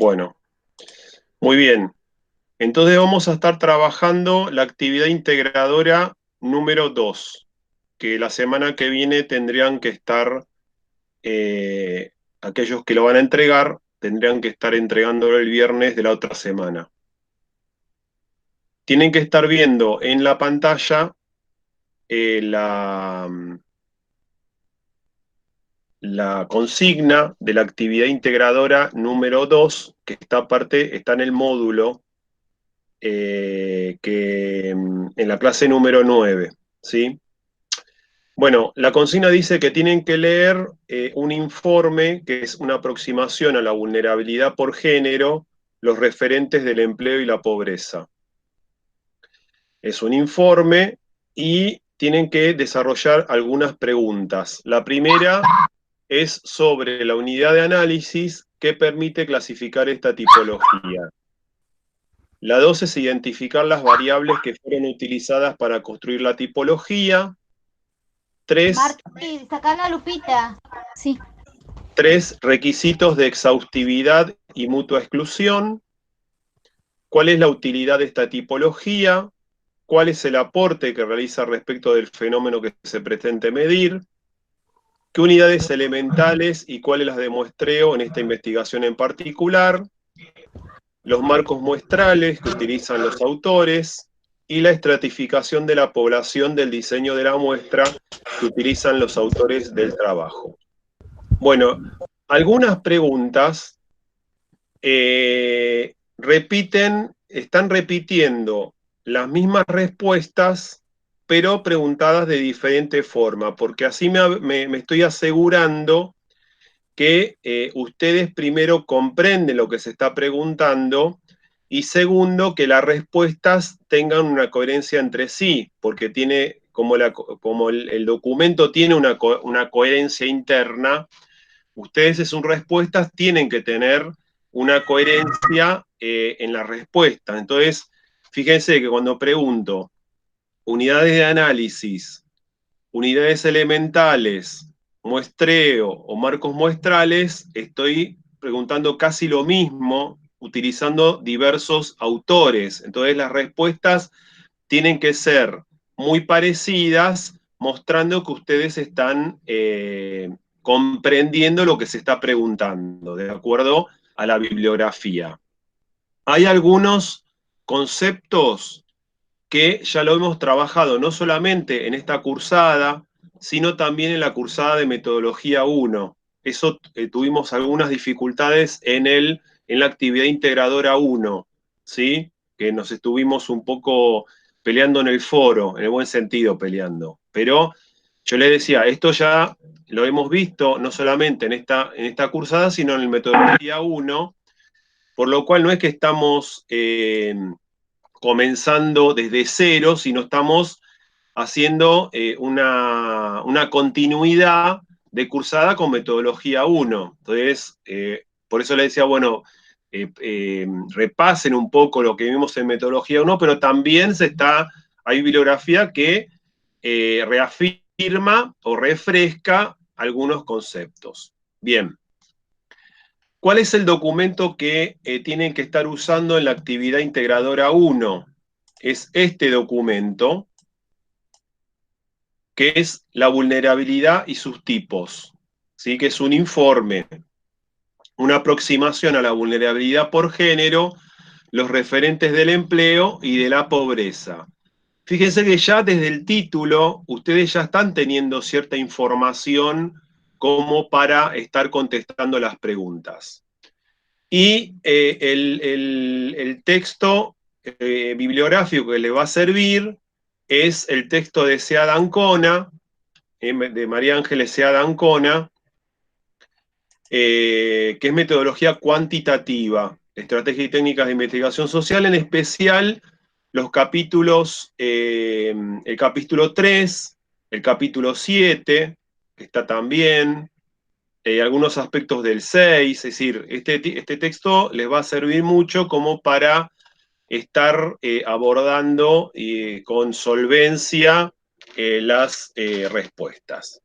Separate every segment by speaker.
Speaker 1: Bueno, muy bien. Entonces vamos a estar trabajando la actividad integradora número 2, que la semana que viene tendrían que estar, aquellos que lo van a entregar, tendrían que estar entregándolo el viernes de la otra semana. Tienen que estar viendo en la pantalla la consigna de la actividad integradora número 2, que está en el módulo en la clase número 9, ¿sí? Bueno, la consigna dice que tienen que leer un informe que es una aproximación a la vulnerabilidad por género, los referentes del empleo y la pobreza. Es un informe y tienen que desarrollar algunas preguntas. La primera es sobre la unidad de análisis que permite clasificar esta tipología. La 2 es identificar las variables que fueron utilizadas para construir la tipología. 3,
Speaker 2: Martín, sacá la lupita. Sí.
Speaker 1: 3 requisitos de exhaustividad y mutua exclusión. ¿Cuál es la utilidad de esta tipología? ¿Cuál es el aporte que realiza respecto del fenómeno que se pretende medir? ¿Qué unidades elementales y cuáles las de muestreo en esta investigación en particular? Los marcos muestrales que utilizan los autores y la estratificación de la población del diseño de la muestra que utilizan los autores del trabajo. Bueno, algunas preguntas están repitiendo las mismas respuestas, pero preguntadas de diferente forma, porque así me estoy asegurando que ustedes primero comprenden lo que se está preguntando y segundo, que las respuestas tengan una coherencia entre sí, porque tiene, como el documento tiene una coherencia interna, ustedes en sus respuestas tienen que tener una coherencia en la respuesta. Entonces, fíjense que cuando pregunto unidades de análisis, unidades elementales, muestreo o marcos muestrales, estoy preguntando casi lo mismo utilizando diversos autores. Entonces las respuestas tienen que ser muy parecidas, mostrando que ustedes están comprendiendo lo que se está preguntando, de acuerdo a la bibliografía. Hay algunos conceptos que ya lo hemos trabajado no solamente en esta cursada, sino también en la cursada de metodología 1. Eso tuvimos algunas dificultades en la actividad integradora 1, ¿sí? Que nos estuvimos un poco peleando en el foro, en el buen sentido peleando. Pero yo les decía, esto ya lo hemos visto no solamente en esta cursada, sino en la metodología 1, por lo cual no es que estamos comenzando desde cero, sino estamos haciendo una continuidad de cursada con metodología 1. Entonces, por eso le decía, bueno, repasen un poco lo que vimos en metodología 1, pero también hay bibliografía que reafirma o refresca algunos conceptos. Bien. ¿Cuál es el documento que tienen que estar usando en la actividad integradora 1? Es este documento, que es la vulnerabilidad y sus tipos, ¿sí? Que es un informe, una aproximación a la vulnerabilidad por género, los referentes del empleo y de la pobreza. Fíjense que ya desde el título ustedes ya están teniendo cierta información como para estar contestando las preguntas. Y el texto bibliográfico que le va a servir es el texto de Sead Ancona, de María Ángeles Sead Ancona, que es metodología cuantitativa, estrategia y técnicas de investigación social, en especial los capítulos, el capítulo 3, el capítulo 7, que está también, algunos aspectos del 6, es decir, este texto les va a servir mucho como para estar abordando con solvencia las respuestas.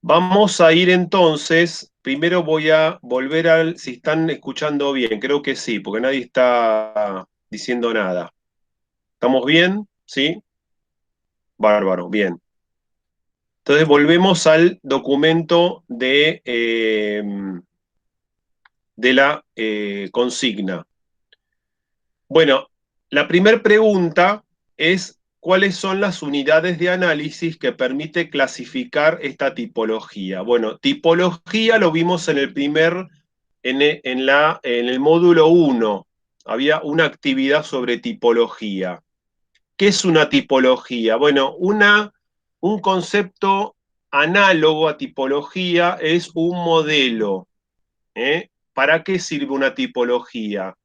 Speaker 1: Vamos a ir entonces, primero voy a volver al, si están escuchando bien, creo que sí, porque nadie está diciendo nada. ¿Estamos bien? ¿Sí? Bárbaro, bien. Entonces volvemos al documento de la consigna. Bueno, la primera pregunta es, ¿cuáles son las unidades de análisis que permite clasificar esta tipología? Bueno, tipología lo vimos en el primer, en el módulo 1. Había una actividad sobre tipología. ¿Qué es una tipología? Bueno, un concepto análogo a tipología es un modelo. ¿Para qué sirve una tipología?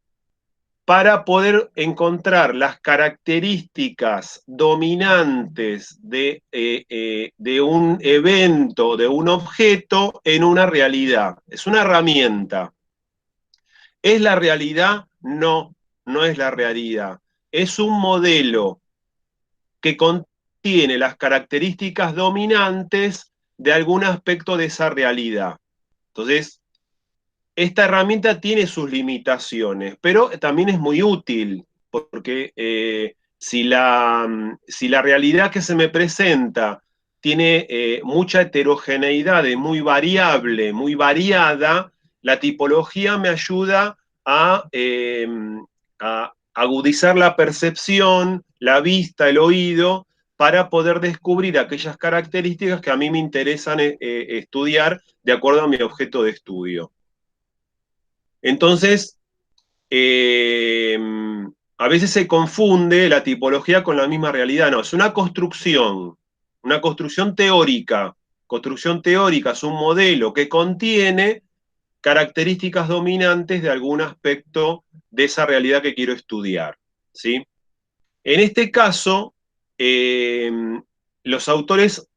Speaker 1: Para poder encontrar las características dominantes de un evento, de un objeto en una realidad. Es una herramienta. ¿Es la realidad? No, no es la realidad. Es un modelo que contiene las características dominantes de algún aspecto de esa realidad. Entonces, esta herramienta tiene sus limitaciones, pero también es muy útil, porque si la realidad que se me presenta tiene mucha heterogeneidad, es muy variable, muy variada, la tipología me ayuda a agudizar la percepción, la vista, el oído, para poder descubrir aquellas características que a mí me interesan estudiar de acuerdo a mi objeto de estudio. Entonces, eh, a veces se confunde la tipología con la misma realidad. No, es una construcción teórica. Construcción teórica es un modelo que contiene características dominantes de algún aspecto de esa realidad que quiero estudiar. ¿Sí? En este caso, eh, los autores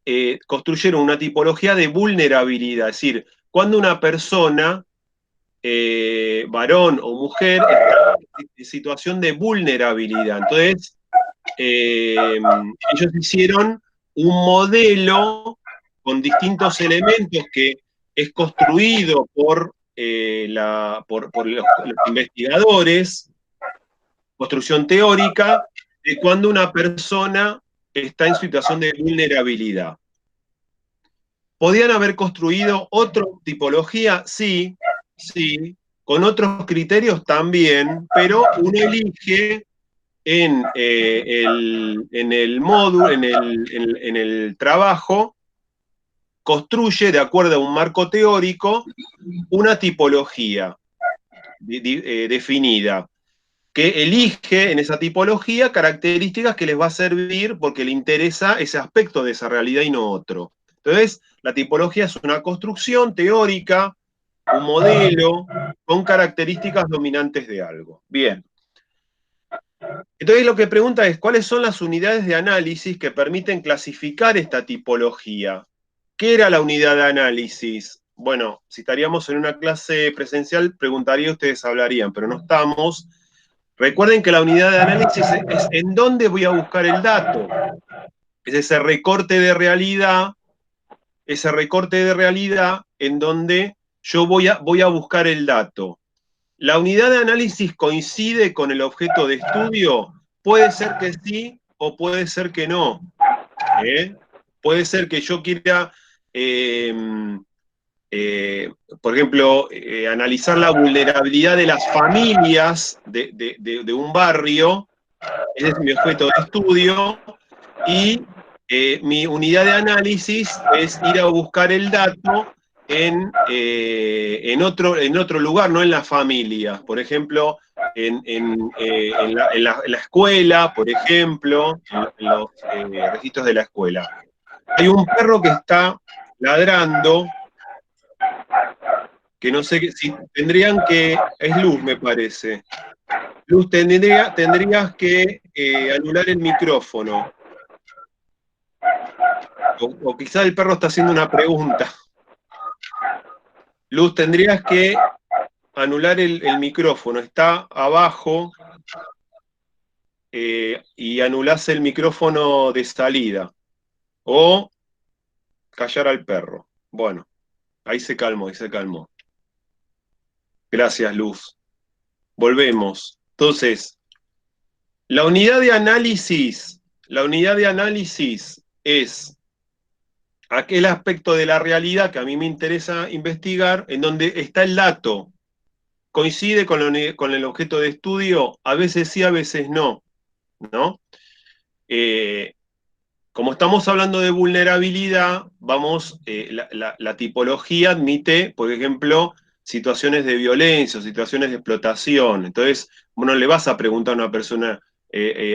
Speaker 1: construyeron una tipología de vulnerabilidad, es decir, cuando una persona varón o mujer está en situación de vulnerabilidad. Entonces, ellos hicieron un modelo con distintos elementos que es construido por los investigadores, construcción teórica, de cuando una persona está en situación de vulnerabilidad. ¿Podían haber construido otra tipología? Sí, sí, con otros criterios también, pero uno elige en el módulo, en el trabajo, construye de acuerdo a un marco teórico una tipología definida, que elige en esa tipología características que les va a servir porque le interesa ese aspecto de esa realidad y no otro. Entonces, la tipología es una construcción teórica, un modelo con características dominantes de algo. Bien. Entonces lo que pregunta es, ¿cuáles son las unidades de análisis que permiten clasificar esta tipología? ¿Qué era la unidad de análisis? Bueno, si estaríamos en una clase presencial, preguntaría, ustedes hablarían, pero no estamos. Recuerden que la unidad de análisis es en dónde voy a buscar el dato. Es ese recorte de realidad en donde yo voy a buscar el dato. ¿La unidad de análisis coincide con el objeto de estudio? Puede ser que sí o puede ser que no. ¿Eh? Puede ser que yo quiera, eh, por ejemplo, analizar la vulnerabilidad de las familias de un barrio, ese es mi objeto de estudio, y mi unidad de análisis es ir a buscar el dato en otro lugar, no en la familia. Por ejemplo, en la escuela, por ejemplo, en los registros de la escuela. Hay un perro que está ladrando, que no sé si tendrían que, es Luz, me parece. Luz, tendrías que anular el micrófono. O quizá el perro está haciendo una pregunta. Luz, tendrías que anular el micrófono. Está abajo y anulás el micrófono de salida. O callar al perro. Bueno, ahí se calmó, ahí se calmó. Gracias, Luz. Volvemos. Entonces, la unidad de análisis es aquel aspecto de la realidad que a mí me interesa investigar, en donde está el dato, coincide con el objeto de estudio, a veces sí, a veces no, ¿no? Eh, Como estamos hablando de vulnerabilidad, la tipología admite, por ejemplo, situaciones de violencia o situaciones de explotación. Entonces, bueno, le vas a preguntar a una persona,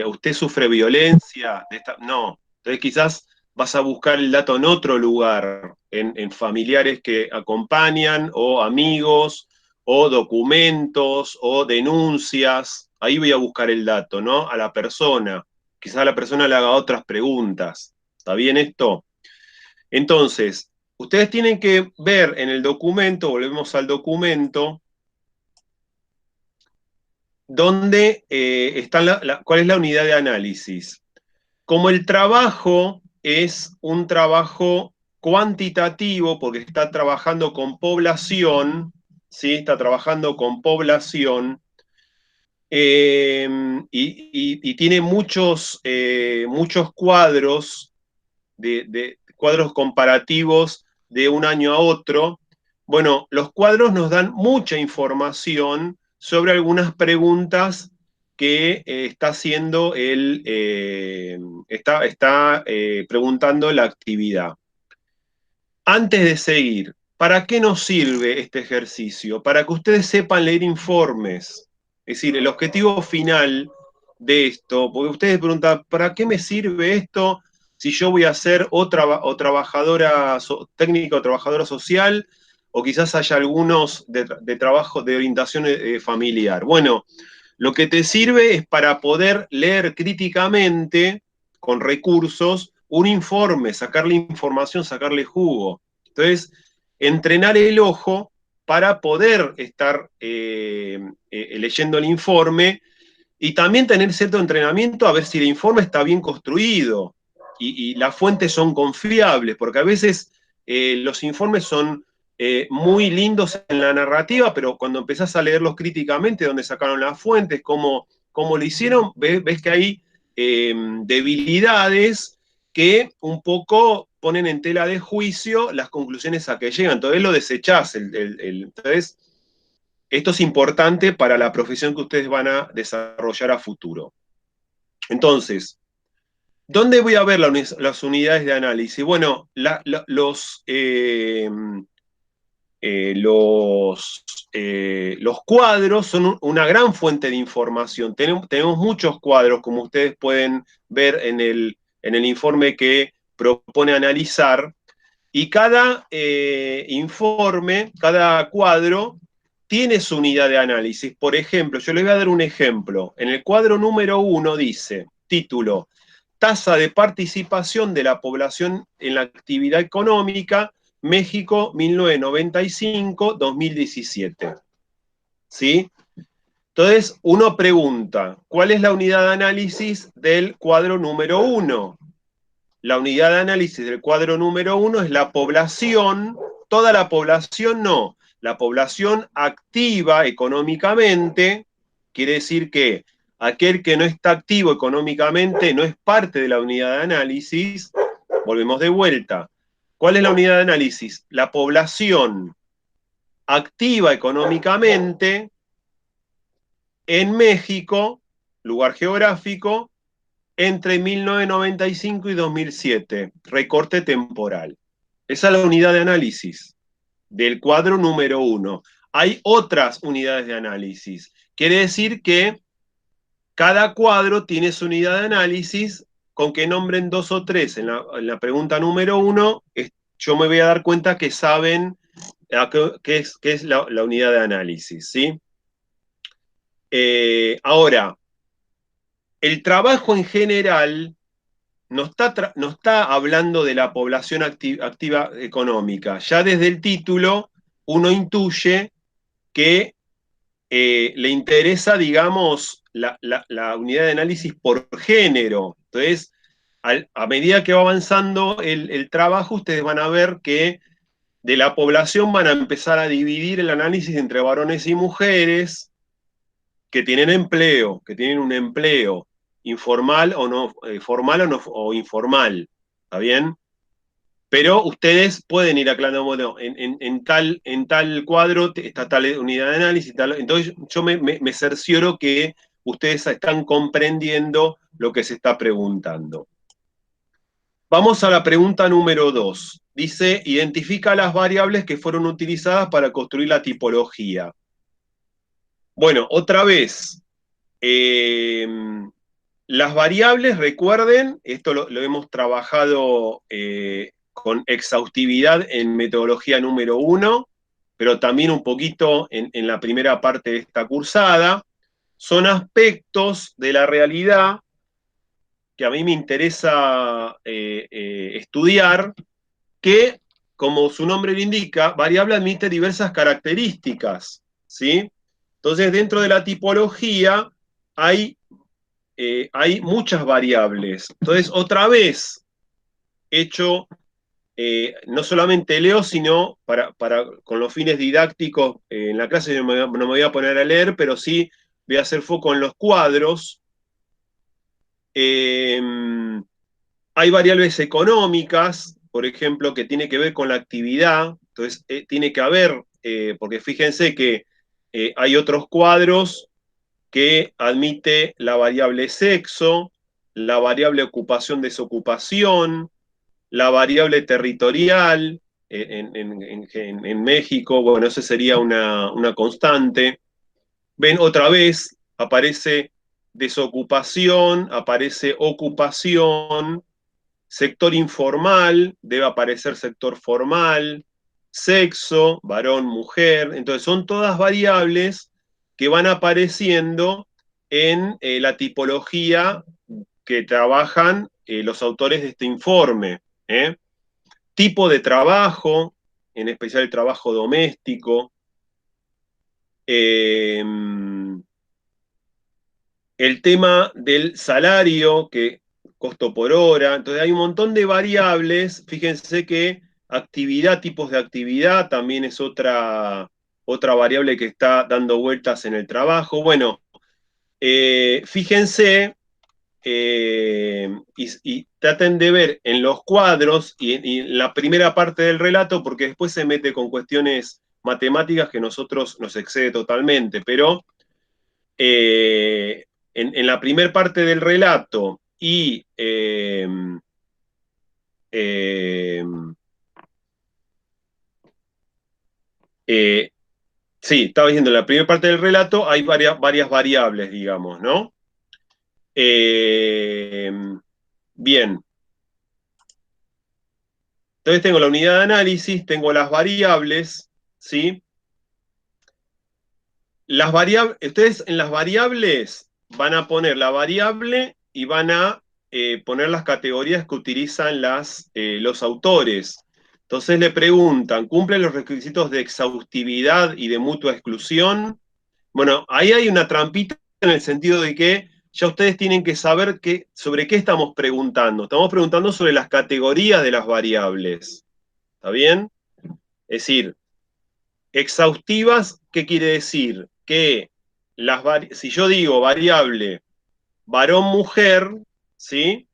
Speaker 1: ¿usted sufre violencia? No. Entonces, quizás vas a buscar el dato en otro lugar, en familiares que acompañan, o amigos, o documentos, o denuncias. Ahí voy a buscar el dato, ¿no? A la persona. Quizás la persona le haga otras preguntas. ¿Está bien esto? Entonces, ustedes tienen que ver en el documento, volvemos al documento, dónde cuál es la unidad de análisis. Como el trabajo es un trabajo cuantitativo, porque está trabajando con población, ¿sí? Está trabajando con población, y tiene muchos cuadros de cuadros comparativos de un año a otro. Bueno, los cuadros nos dan mucha información sobre algunas preguntas que está haciendo preguntando la actividad. Antes de seguir, ¿para qué nos sirve este ejercicio? Para que ustedes sepan leer informes. Es decir, el objetivo final de esto, porque ustedes preguntan, ¿para qué me sirve esto si yo voy a ser o trabajadora técnica o trabajadora social? O quizás haya algunos de trabajo de orientación familiar. Bueno, lo que te sirve es para poder leer críticamente, con recursos, un informe, sacarle información, sacarle jugo. Entonces, entrenar el ojo para poder estar leyendo el informe y también tener cierto entrenamiento a ver si el informe está bien construido y las fuentes son confiables, porque a veces los informes son muy lindos en la narrativa, pero cuando empezás a leerlos críticamente, dónde sacaron las fuentes, cómo lo hicieron, ves que hay debilidades que un poco ponen en tela de juicio las conclusiones a que llegan. Entonces lo desechás. Entonces, esto es importante para la profesión que ustedes van a desarrollar a futuro. Entonces, ¿dónde voy a ver las unidades de análisis? Bueno, los cuadros son una gran fuente de información. Tenemos muchos cuadros, como ustedes pueden ver en el informe que propone analizar, y cada informe, cada cuadro, tiene su unidad de análisis. Por ejemplo, yo les voy a dar un ejemplo. En el cuadro número 1 dice, título, tasa de participación de la población en la actividad económica, México 1995-2017. ¿Sí? Entonces, uno pregunta, ¿cuál es la unidad de análisis del cuadro número 1? La unidad de análisis del cuadro número 1 es la población, toda la población no, la población activa económicamente, quiere decir que aquel que no está activo económicamente no es parte de la unidad de análisis. Volvemos de vuelta. ¿Cuál es la unidad de análisis? La población activa económicamente en México, lugar geográfico, entre 1995 y 2007, recorte temporal. Esa es la unidad de análisis del cuadro número 1. Hay otras unidades de análisis. Quiere decir que cada cuadro tiene su unidad de análisis, con que nombren 2 o 3 en la pregunta número 1, yo me voy a dar cuenta que saben qué es la unidad de análisis, ¿sí? Ahora, el trabajo en general no está hablando de la población activa económica. Ya desde el título uno intuye que le interesa, digamos, la unidad de análisis por género. Entonces, a medida que va avanzando el trabajo, ustedes van a ver que de la población van a empezar a dividir el análisis entre varones y mujeres que tienen empleo, que tienen un empleo informal o no, formal o, no, o informal, ¿está bien? Pero ustedes pueden ir aclarando, bueno, en tal cuadro está tal unidad de análisis, tal, entonces yo me cercioro que ustedes están comprendiendo lo que se está preguntando. Vamos a la pregunta número 2. Dice, identifica las variables que fueron utilizadas para construir la tipología. Bueno, otra vez, eh, las variables, recuerden, esto lo hemos trabajado con exhaustividad en metodología número 1, pero también un poquito en la primera parte de esta cursada, son aspectos de la realidad que a mí me interesa estudiar, que, como su nombre lo indica, variable admite diversas características, ¿sí? Entonces, dentro de la tipología hay muchas variables. Entonces, otra vez, hecho, no solamente leo, sino con los fines didácticos, en la clase no me voy a poner a leer, pero sí voy a hacer foco en los cuadros. Eh, Hay variables económicas, por ejemplo, que tiene que ver con la actividad. Entonces, tiene que haber, porque fíjense que hay otros cuadros que admite la variable sexo, la variable ocupación-desocupación, la variable territorial. En México, bueno, eso sería una constante. Ven, otra vez aparece desocupación, aparece ocupación, sector informal, debe aparecer sector formal, sexo, varón, mujer. Entonces son todas variables que van apareciendo en la tipología que trabajan los autores de este informe. ¿Eh? Tipo de trabajo, en especial el trabajo doméstico. Eh, el tema del salario, que costo por hora, entonces hay un montón de variables, fíjense que actividad, tipos de actividad, también es otra variable que está dando vueltas en el trabajo. Bueno, fíjense y traten de ver en los cuadros y en la primera parte del relato, porque después se mete con cuestiones matemáticas que nosotros nos excede totalmente, pero eh, en la primera parte del relato eh, eh, sí, estaba diciendo, en la primera parte del relato hay varias variables, digamos, ¿no? Eh, bien, entonces tengo la unidad de análisis, tengo las variables, ¿sí? Las variables, ustedes en las variables van a poner la variable y van a poner las categorías que utilizan los autores. Entonces le preguntan, ¿cumplen los requisitos de exhaustividad y de mutua exclusión? Bueno, ahí hay una trampita en el sentido de que ya ustedes tienen que saber sobre qué estamos preguntando. Estamos preguntando sobre las categorías de las variables. ¿Está bien? Es decir, exhaustivas, ¿qué quiere decir? Que si yo digo variable varón-mujer, ¿sí?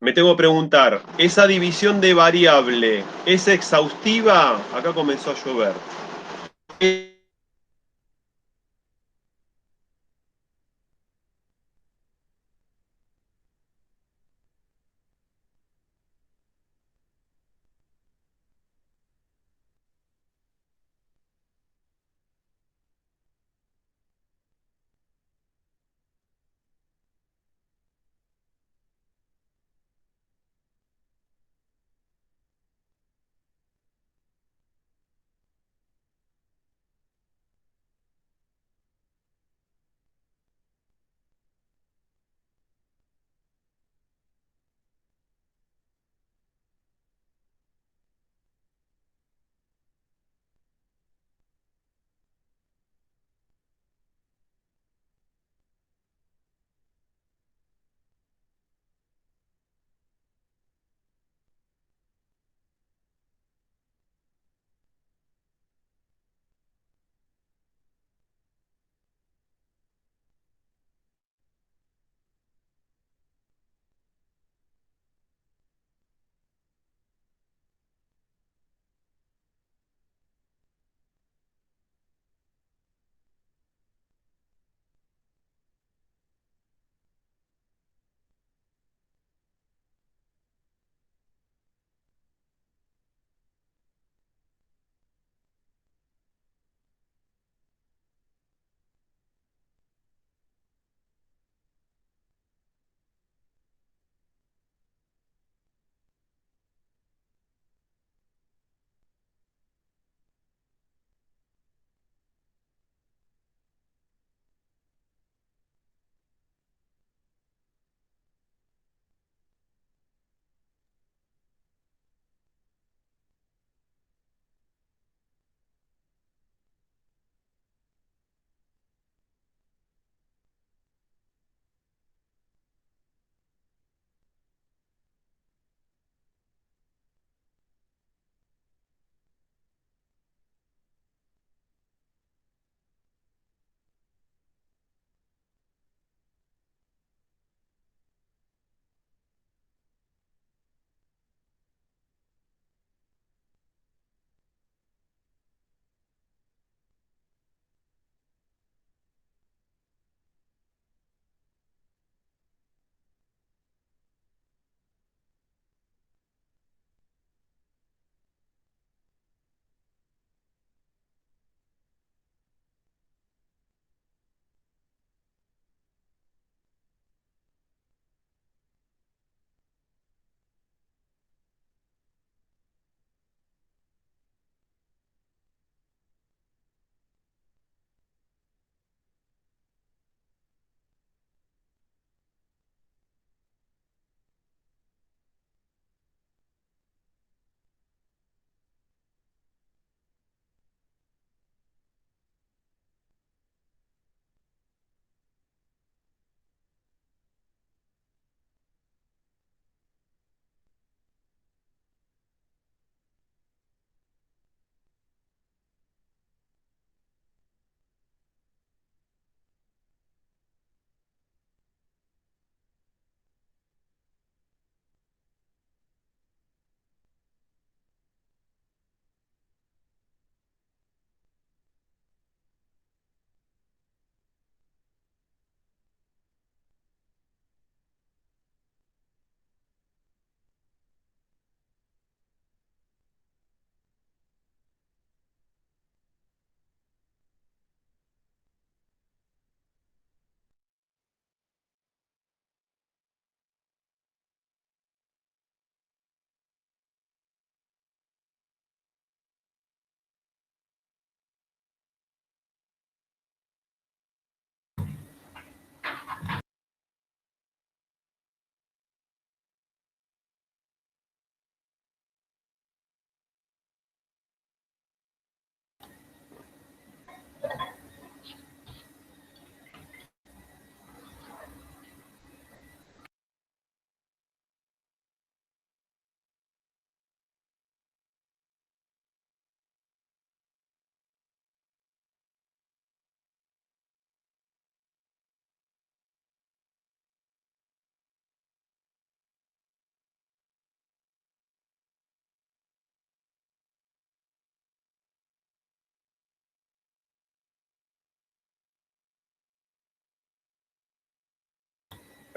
Speaker 1: Me tengo que preguntar, ¿esa división de variable es exhaustiva? Acá comenzó a llover.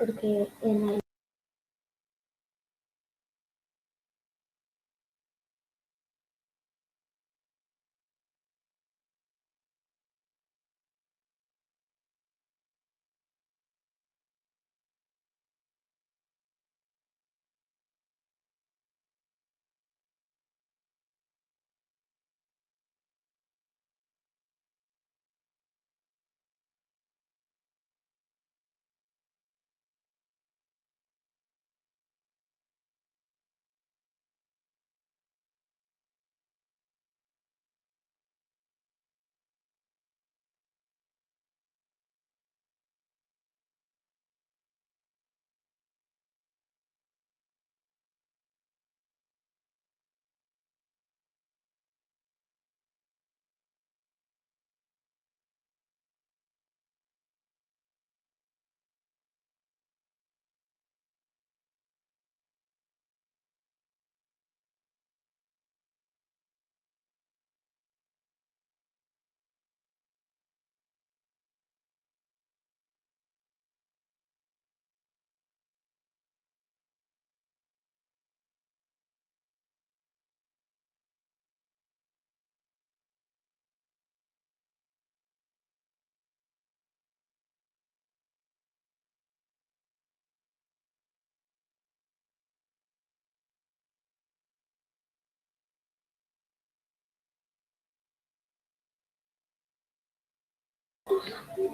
Speaker 2: porque en el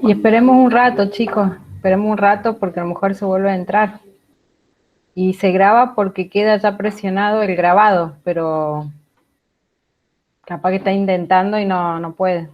Speaker 3: Y esperemos un rato, chicos, esperemos un rato porque a lo mejor se vuelve a entrar. Y se graba porque queda ya presionado el grabado, pero capaz que está intentando y no puede.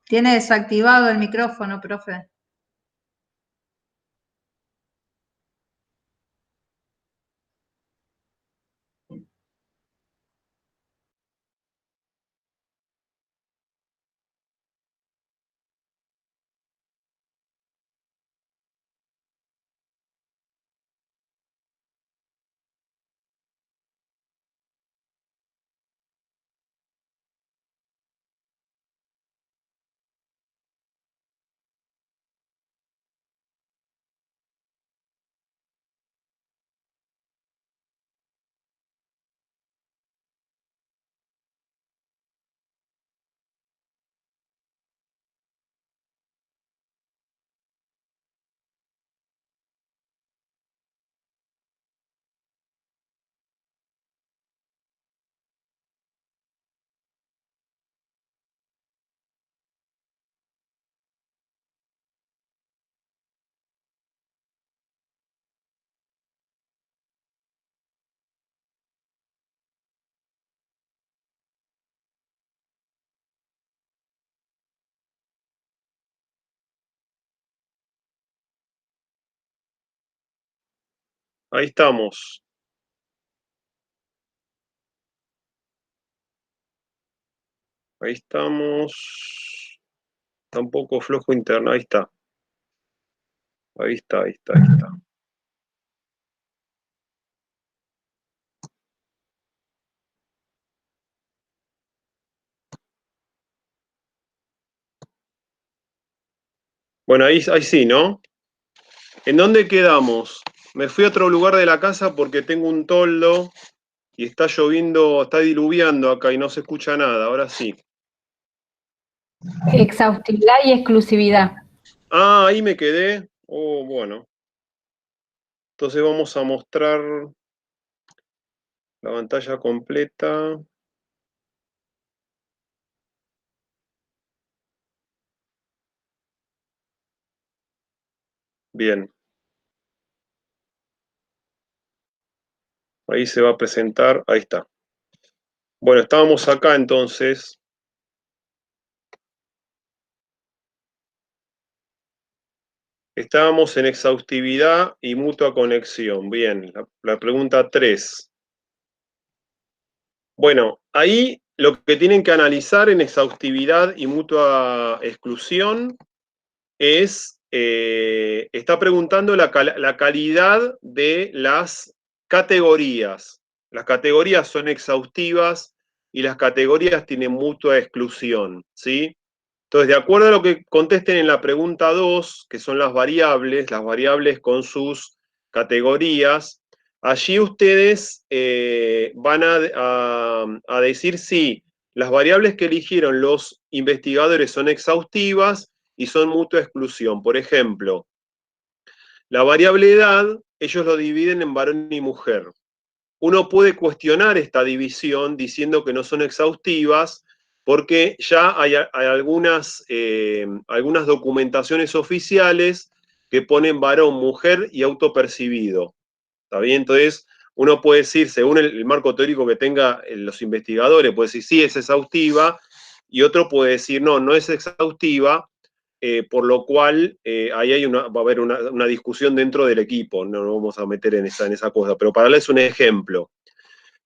Speaker 4: Tiene desactivado el micrófono, profe.
Speaker 1: Ahí estamos. Ahí estamos. Está un poco flojo interno. Ahí está. Ahí está, ahí está, ahí está. Bueno, ahí sí, ¿no? ¿En dónde quedamos? Me fui a otro lugar de la casa porque tengo un toldo y está lloviendo, está diluviando acá y no se escucha nada. Ahora sí.
Speaker 3: Exhaustividad y exclusividad.
Speaker 1: Ah, ahí me quedé. Oh, bueno. Entonces vamos a mostrar la pantalla completa. Bien. Ahí se va a presentar. Ahí está. Bueno, estábamos acá entonces. Estábamos en exhaustividad y mutua conexión. Bien, la pregunta 3. Bueno, ahí lo que tienen que analizar en exhaustividad y mutua exclusión es, está preguntando la calidad de las categorías. Las categorías son exhaustivas y las categorías tienen mutua exclusión, ¿sí? Entonces, de acuerdo a lo que contesten en la pregunta 2, que son las variables con sus categorías, allí ustedes van a decir si las variables que eligieron los investigadores son exhaustivas y son mutua exclusión. Por ejemplo, la variable edad, ellos lo dividen en varón y mujer. Uno puede cuestionar esta división diciendo que no son exhaustivas, porque ya hay algunas documentaciones oficiales que ponen varón, mujer y autopercibido. ¿Está bien? Entonces, uno puede decir, según el marco teórico que tenga los investigadores, puede decir sí, es exhaustiva, y otro puede decir no, no es exhaustiva, por lo cual ahí va a haber una discusión dentro del equipo, no nos vamos a meter en esa cosa, pero para darles un ejemplo.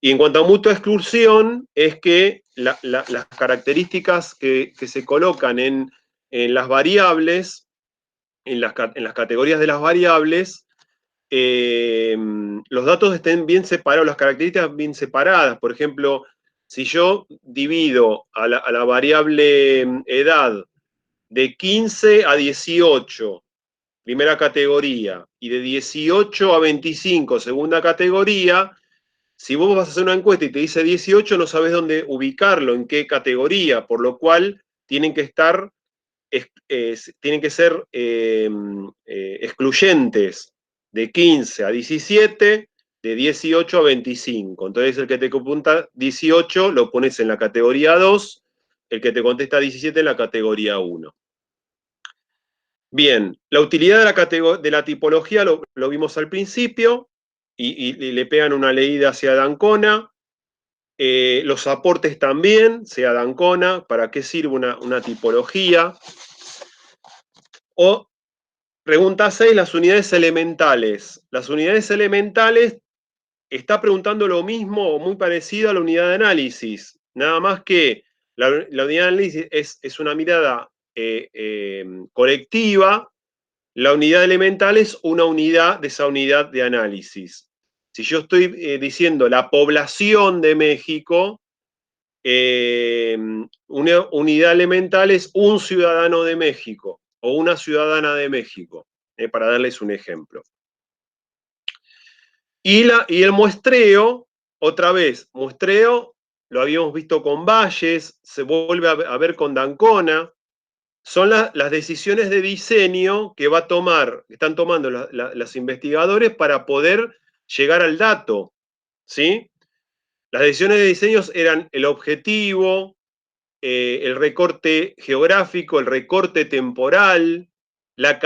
Speaker 1: Y en cuanto a mutua exclusión, es que las características que se colocan en las variables, en las categorías de las variables, los datos estén bien separados, las características bien separadas. Por ejemplo, si yo divido a la variable edad de 15 a 18, primera categoría, y de 18 a 25, segunda categoría, si vos vas a hacer una encuesta y te dice 18, no sabes dónde ubicarlo, en qué categoría, por lo cual tienen que estar, tienen que ser excluyentes de 15 a 17, de 18 a 25. Entonces el que te apunta 18 lo pones en la categoría 2, el que te contesta 17 en la categoría 1. Bien, la utilidad de la tipología lo vimos al principio, y le pegan una leída hacia D'Ancona. Los aportes también, sea d'Ancona, ¿para qué sirve una tipología? O pregunta 6, las unidades elementales. Las unidades elementales está preguntando lo mismo o muy parecido a la unidad de análisis, nada más que la unidad de análisis es una mirada colectiva, la unidad elemental es una unidad de esa unidad de análisis. Si yo estoy diciendo la población de México, una unidad elemental es un ciudadano de México o una ciudadana de México, para darles un ejemplo. Y el muestreo, otra vez, muestreo, lo habíamos visto con Valles, se vuelve a ver con d'Ancona, son las decisiones de diseño que están tomando los investigadores para poder llegar al dato, ¿sí? Las decisiones de diseño eran el objetivo, el recorte geográfico, el recorte temporal, la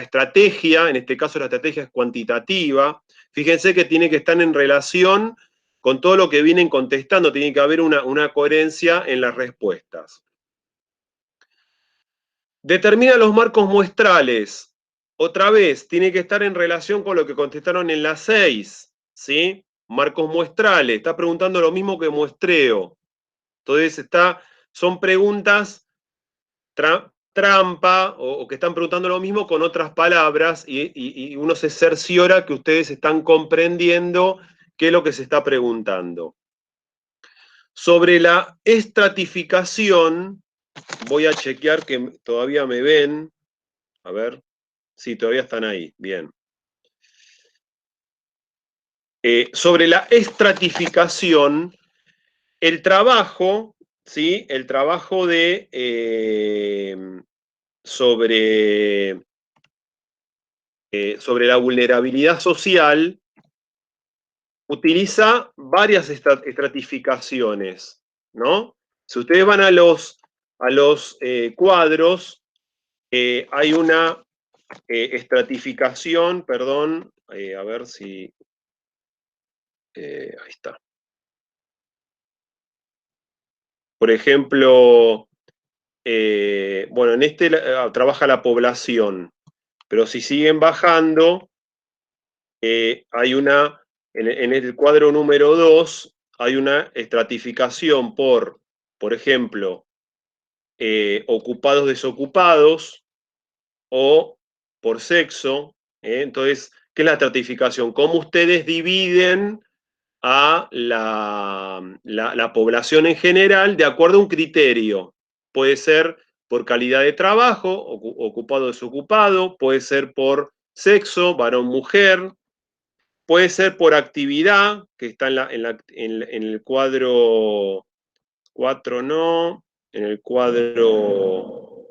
Speaker 1: estrategia, en este caso la estrategia es cuantitativa. Fíjense que tiene que estar en relación con todo lo que vienen contestando, tiene que haber una coherencia en las respuestas. Determina los marcos muestrales. Otra vez, tiene que estar en relación con lo que contestaron en las 6, ¿sí? Marcos muestrales, está preguntando lo mismo que muestreo. Entonces son preguntas trampa o que están preguntando lo mismo con otras palabras y uno se cerciora que ustedes están comprendiendo qué es lo que se está preguntando. Sobre la estratificación, voy a chequear que todavía me ven. A ver, sí, todavía están ahí, bien. Sobre la estratificación, el trabajo, ¿sí? El trabajo sobre la vulnerabilidad social utiliza varias estratificaciones, ¿no? Si ustedes van a los cuadros, hay una estratificación, perdón, a ver si... ahí está. Por ejemplo, bueno, en este trabaja la población, pero si siguen bajando, hay en el cuadro número 2, hay una estratificación por ejemplo, ocupados desocupados o por sexo. Entonces, ¿qué es la estratificación? ¿Cómo ustedes dividen a la población en general de acuerdo a un criterio? Puede ser por calidad de trabajo, ocupado desocupado, puede ser por sexo, varón-mujer, puede ser por actividad, que está en el cuadro 4, no, en el cuadro,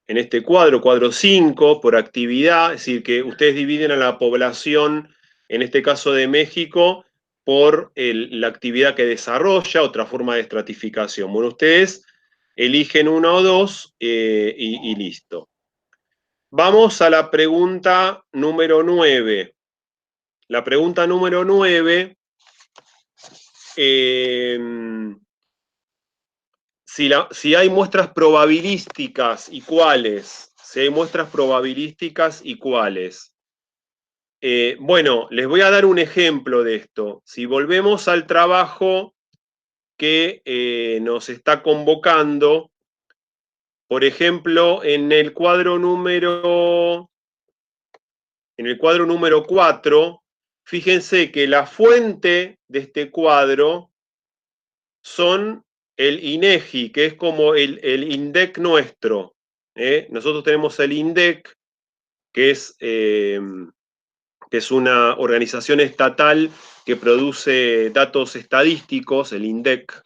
Speaker 1: en este cuadro 5, por actividad, es decir, que ustedes dividen a la población, en este caso de México, por la actividad que desarrolla, otra forma de estratificación. Bueno, ustedes eligen una o dos y listo. Vamos a la pregunta número 9. La pregunta número 9, si hay muestras probabilísticas y cuáles. Si hay muestras probabilísticas y cuáles. Bueno, les voy a dar un ejemplo de esto. Si volvemos al trabajo que nos está convocando, por ejemplo, en el cuadro número 4, fíjense que la fuente de este cuadro son el INEGI, que es como el INDEC nuestro. Nosotros tenemos el INDEC, que es una organización estatal que produce datos estadísticos, el INDEC.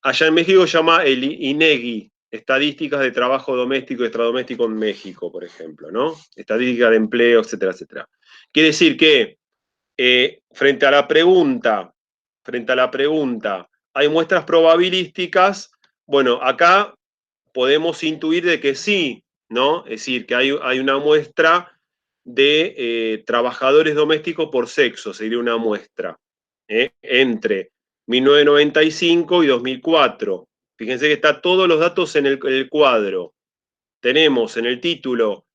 Speaker 1: Allá en México se llama el INEGI, Estadísticas de Trabajo Doméstico y Extradoméstico en México, por ejemplo, ¿no? Estadística de empleo, etcétera, etcétera. Quiere decir que frente a la pregunta, ¿hay muestras probabilísticas? Bueno, acá podemos intuir de que sí, ¿no? Es decir, que hay una muestra de trabajadores domésticos por sexo, sería una muestra, entre 1995 y 2004. Fíjense que está todos los datos en el cuadro. Tenemos en el título,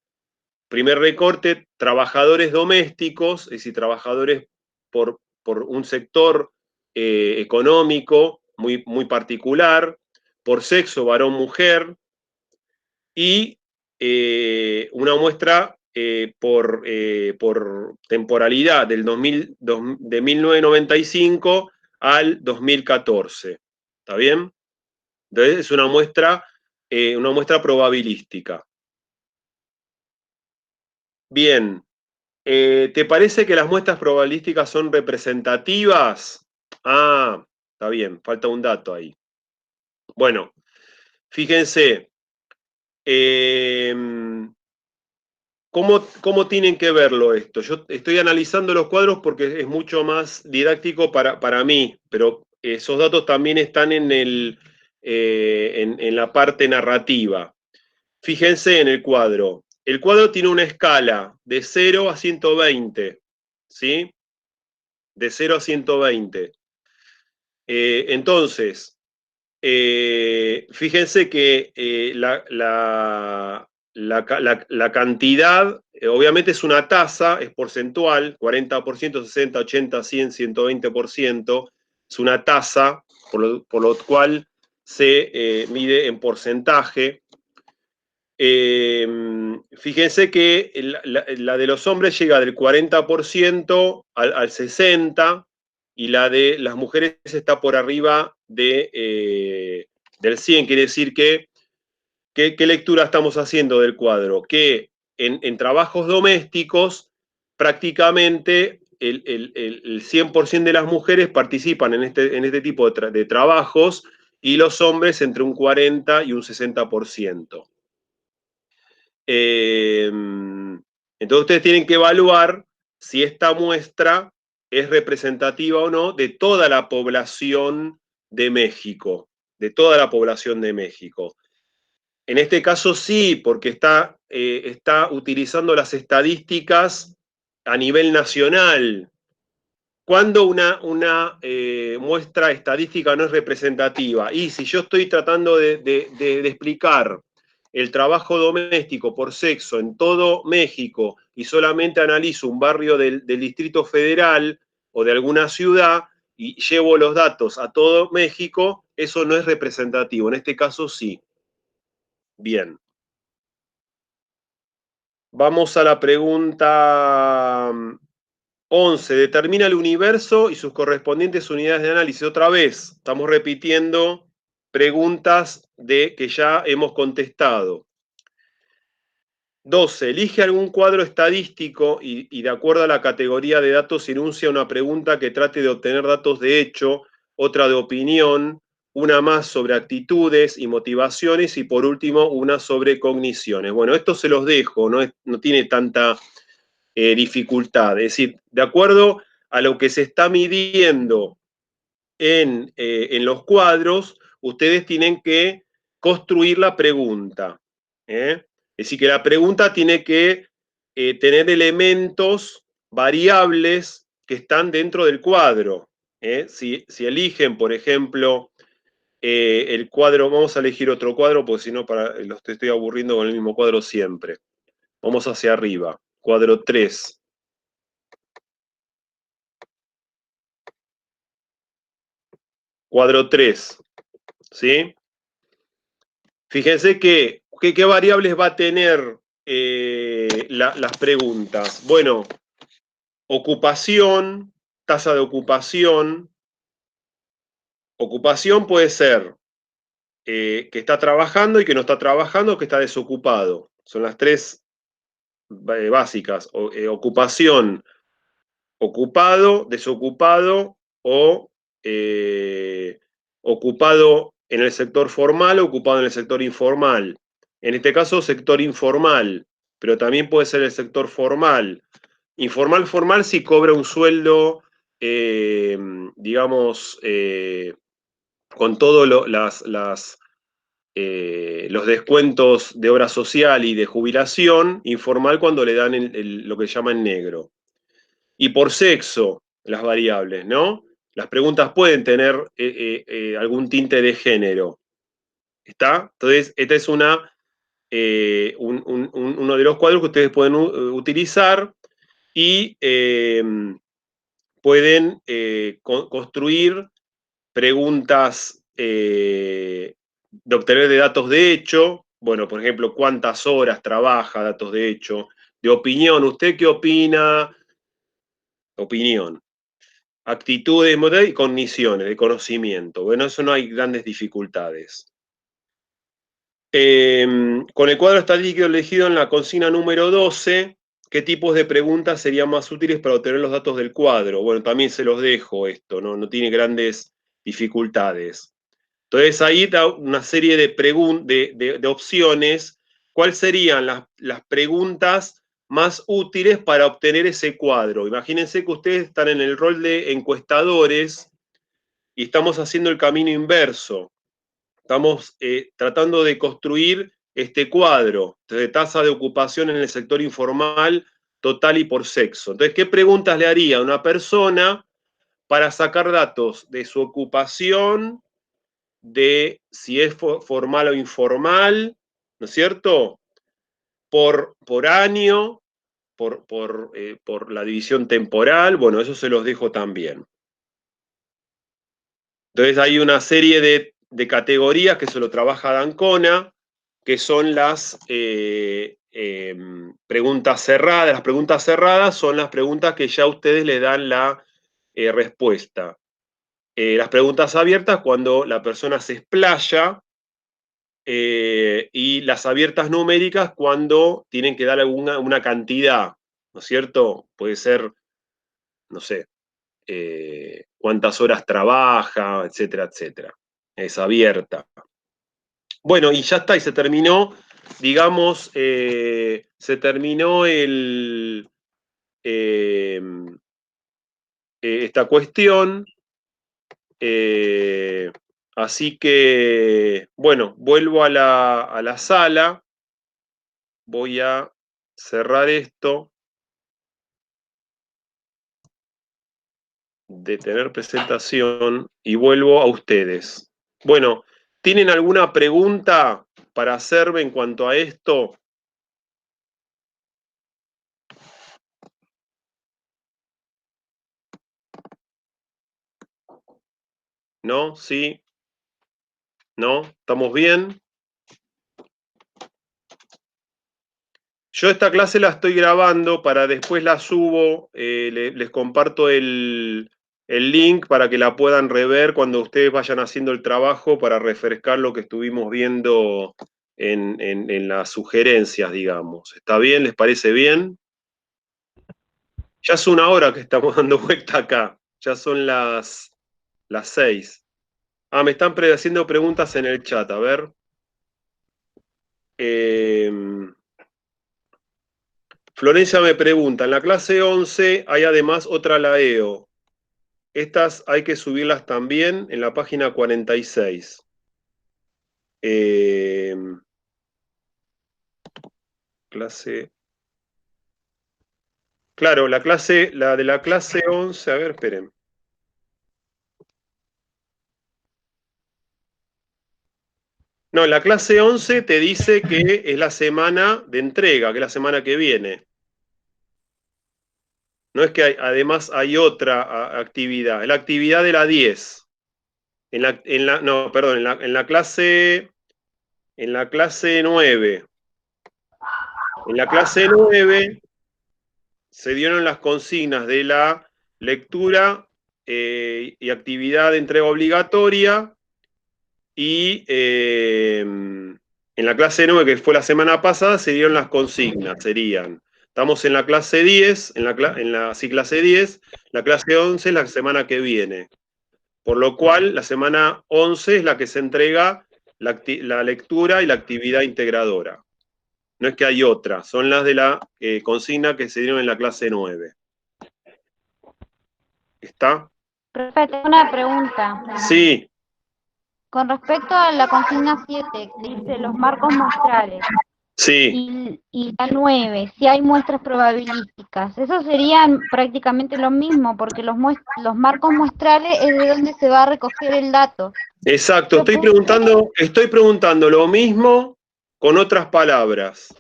Speaker 1: primer recorte, trabajadores domésticos, es decir, trabajadores por un sector económico muy particular, por sexo, varón-mujer, y una muestra por temporalidad de 1995 al 2014. ¿Está bien? Entonces es una muestra probabilística. Bien, ¿te parece que las muestras probabilísticas son representativas? Ah, está bien, falta un dato ahí. Bueno, fíjense, ¿cómo tienen que verlo esto? Yo estoy analizando los cuadros porque es mucho más didáctico para mí, pero esos datos también están en la parte narrativa. Fíjense en el cuadro. El cuadro tiene una escala de 0 a 120, ¿sí? De 0 a 120. Entonces, fíjense que la cantidad, obviamente es una tasa, es porcentual, 40%, 60, 80, 100, 120%, es una tasa, por lo cual se mide en porcentaje. Fíjense que la de los hombres llega del 40% al 60%, y la de las mujeres está por arriba del 100%. Quiere decir que, ¿qué lectura estamos haciendo del cuadro? Que en trabajos domésticos prácticamente el 100% de las mujeres participan en este tipo de trabajos, y los hombres entre un 40 y un 60%. Entonces ustedes tienen que evaluar si esta muestra es representativa o no de toda la población de México, de toda la población de México. En este caso sí, porque está utilizando las estadísticas a nivel nacional. ¿Cuándo una muestra estadística no es representativa? Y si yo estoy tratando de explicar el trabajo doméstico por sexo en todo México y solamente analizo un barrio del Distrito Federal o de alguna ciudad y llevo los datos a todo México, eso no es representativo. En este caso sí. Bien. Vamos a la pregunta 11. Determina el universo y sus correspondientes unidades de análisis. Otra vez, estamos repitiendo preguntas que ya hemos contestado. 12. Elige algún cuadro estadístico y de acuerdo a la categoría de datos enuncia una pregunta que trate de obtener datos de hecho, otra de opinión, una más sobre actitudes y motivaciones, y por último una sobre cogniciones. Bueno, esto se los dejo, no tiene tanta dificultad. Es decir, de acuerdo a lo que se está midiendo en los cuadros, ustedes tienen que construir la pregunta. Es decir, que la pregunta tiene que tener elementos variables que están dentro del cuadro. Si eligen, por ejemplo, el cuadro, vamos a elegir otro cuadro, porque si no los estoy aburriendo con el mismo cuadro siempre. Vamos hacia arriba, cuadro 3. Cuadro 3, ¿sí? Fíjense qué variables va a tener las preguntas. Bueno, ocupación, tasa de ocupación. Ocupación puede ser que está trabajando y que no está trabajando, que está desocupado. Son las tres básicas. Ocupación, ocupado, desocupado o ocupado en el sector formal o ocupado en el sector informal. En este caso, sector informal, pero también puede ser el sector formal. Informal, formal, si cobra un sueldo, digamos, con todas los descuentos de obra social y de jubilación informal cuando le dan lo que llaman negro. Y por sexo, las variables, ¿no? Las preguntas pueden tener algún tinte de género. ¿Está? Entonces, esta es uno de los cuadros que ustedes pueden utilizar y pueden construir preguntas de obtener de datos de hecho. Bueno, por ejemplo, ¿cuántas horas trabaja? Datos de hecho. De opinión, ¿usted qué opina? Opinión. Actitudes y cogniciones, de conocimiento. Bueno, eso no hay grandes dificultades. Con el cuadro estadístico elegido en la consigna número 12, ¿qué tipos de preguntas serían más útiles para obtener los datos del cuadro? Bueno, también se los dejo esto, no tiene grandes dificultades. Entonces ahí da una serie de opciones. ¿Cuáles serían las preguntas más útiles para obtener ese cuadro? Imagínense que ustedes están en el rol de encuestadores y estamos haciendo el camino inverso. Estamos tratando de construir este cuadro de tasa de ocupación en el sector informal total y por sexo. Entonces, ¿qué preguntas le haría a una persona para sacar datos de su ocupación, de si es formal o informal, ¿no es cierto? Por año, por la división temporal, bueno, eso se los dejo también. Entonces hay una serie de categorías que se lo trabaja D'Ancona, que son las preguntas cerradas. Las preguntas cerradas son las preguntas que ya ustedes le dan la respuesta. Las preguntas abiertas cuando la persona se explaya, y las abiertas numéricas cuando tienen que dar una cantidad, ¿no es cierto? Puede ser, no sé, cuántas horas trabaja, etcétera, etcétera. Es abierta. Bueno, y ya está, y se terminó, digamos, se terminó esta cuestión. Así que, bueno, vuelvo a la sala. Voy a cerrar esto. Detener presentación y vuelvo a ustedes. Bueno, ¿tienen alguna pregunta para hacerme en cuanto a esto? ¿No? ¿Sí? ¿No? ¿Estamos bien? Yo esta clase la estoy grabando, para después la subo, les comparto el link para que la puedan rever cuando ustedes vayan haciendo el trabajo, para refrescar lo que estuvimos viendo en las sugerencias, digamos. ¿Está bien? ¿Les parece bien? Ya es 1 hora que estamos dando vuelta acá. Ya son las 6. Ah, me están haciendo preguntas en el chat, a ver. Florencia me pregunta, en la clase 11 hay además otra LAEO. Estas hay que subirlas también en la página 46. Clase... Claro, la de la clase 11, a ver, esperen. No, la clase 11 te dice que es la semana de entrega, que es la semana que viene. No es que además hay otra actividad, es la actividad de la 10. No, perdón, en la clase 9. En la clase 9 se dieron las consignas de la lectura y actividad de entrega obligatoria, y en la clase 9, que fue la semana pasada, se dieron las consignas, estamos en la clase 10, clase 10, la clase 11 es la semana que viene, por lo cual la semana 11 es la que se entrega la lectura y la actividad integradora. No es que hay otra, son las de la consigna que se dieron en la clase 9. ¿Está?
Speaker 2: Profe, tengo una pregunta.
Speaker 1: Sí.
Speaker 2: con respecto a la consigna 7, que dice los marcos muestrales,
Speaker 1: Sí,
Speaker 2: y la 9, si hay muestras probabilísticas, eso serían prácticamente lo mismo, porque los marcos muestrales es de donde se va a recoger el dato.
Speaker 1: exacto.
Speaker 2: Yo
Speaker 1: Estoy preguntando lo mismo con otras palabras.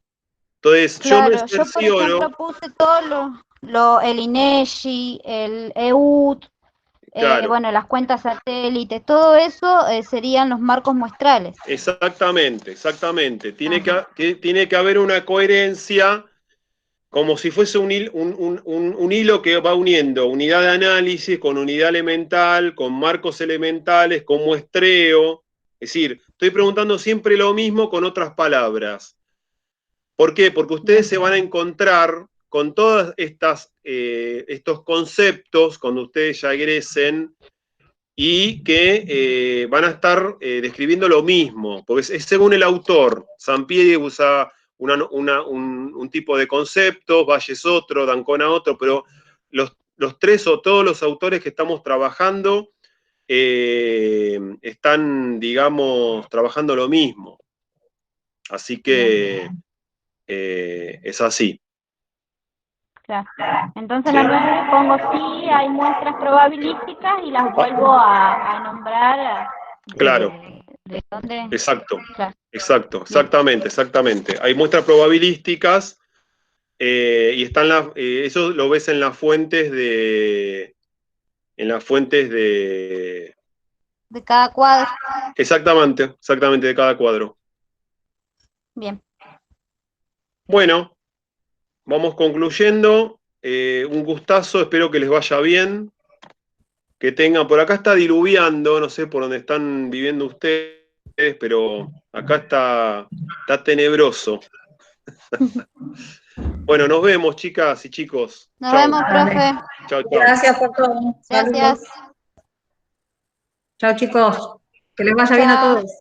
Speaker 1: Entonces, yo me
Speaker 2: Claro, yo por
Speaker 1: cercioro,
Speaker 2: ejemplo puse todo el INEGI, el EUT,
Speaker 1: claro,
Speaker 2: bueno, las cuentas satélites, todo eso serían los marcos muestrales.
Speaker 1: exactamente, exactamente.
Speaker 2: Ajá.
Speaker 1: Tiene que haber una coherencia, como si fuese un hilo que va uniendo unidad de análisis con unidad elemental, con marcos elementales, con muestreo. Es decir, estoy preguntando siempre lo mismo con otras palabras. ¿Por qué? Porque ustedes
Speaker 2: Bien.
Speaker 1: se van a encontrar con todos estos conceptos cuando ustedes ya egresen y que van a estar describiendo lo mismo, porque es según el autor. Sampieri usa un tipo de conceptos, Valles otro, d'Ancona otro, pero los tres o todos los autores que estamos trabajando están, digamos, trabajando lo mismo. Así que es así.
Speaker 2: Claro. Entonces la 9 pongo sí, hay muestras probabilísticas y las vuelvo a nombrar
Speaker 1: Claro,
Speaker 2: de dónde.
Speaker 1: exacto,
Speaker 2: Claro,
Speaker 1: exacto,
Speaker 2: bien.
Speaker 1: exactamente. Hay muestras probabilísticas y eso lo ves en las fuentes de,
Speaker 2: De cada cuadro.
Speaker 1: exactamente de cada cuadro.
Speaker 2: Bien.
Speaker 1: Bueno, vamos concluyendo. Un gustazo, espero que les vaya bien. Que tengan, por acá está diluviando, no sé por dónde están viviendo ustedes, pero acá está tenebroso. Bueno, nos vemos, chicas y chicos.
Speaker 2: Nos
Speaker 1: Chau,
Speaker 2: vemos,
Speaker 4: Dale.
Speaker 2: profe.
Speaker 1: chau, chau.
Speaker 4: Gracias por todo. Saludos.
Speaker 2: Gracias.
Speaker 4: Chao, chicos. Que les vaya bien a
Speaker 2: Chao.
Speaker 4: todos.